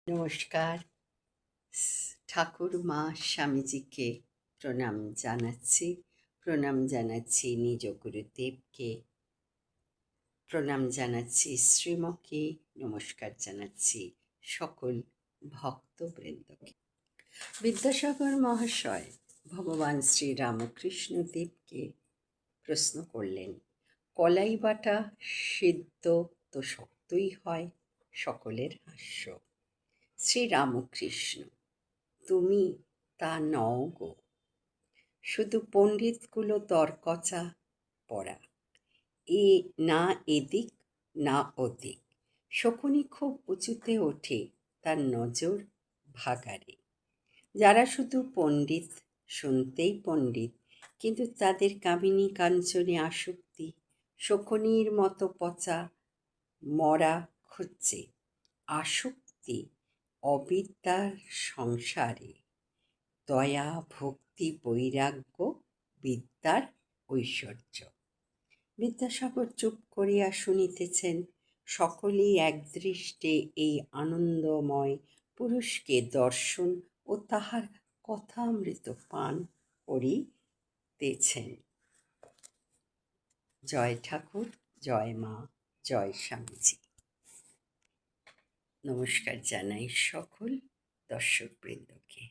নমস্কার। ঠাকুর মা স্বামীজিকে প্রণাম জানাচ্ছি। প্রণাম জানাচ্ছি নিজ গুরুদেবকে, প্রণাম জানাচ্ছি শ্রীমকে, নমস্কার জানাচ্ছি সকল ভক্তবৃন্দকে। বিদ্যাসাগর মহাশয় ভগবান শ্রী রামকৃষ্ণ দেবকে প্রশ্ন করলেন, কলাই বাটা সিদ্ধ তো শক্তই হয়। সকলের হাস্য। শ্রীরামকৃষ্ণ, তুমি তা নও গো, শুধু পণ্ডিতগুলো দরকচা পড়া, না এদিক না ওদিক। শকুনি খুব উঁচুতে ওঠে, তার নজর ভাগাড়ে। যারা শুধু পণ্ডিত, শুনতেই পণ্ডিত, কিন্তু তাদের কামিনী কাঞ্চনে আসক্তি শকুনির মতো পচা মরা খুঁজছে। আসক্তি অবিদ্যার সংসারে, দয়া ভক্তি বৈরাগ্য বিদ্যার ঐশ্বর্য। বিদ্যাসাগর চুপ করিয়া শুনিতেছেন। সকলেই একদৃষ্টে এই আনন্দময় পুরুষকে দর্শন ও তাহার কথামৃত পান করিতেছেন। জয় ঠাকুর, জয় মা, জয় স্বামীজি। নমস্কার জানাই সকল দর্শকবৃন্দকে।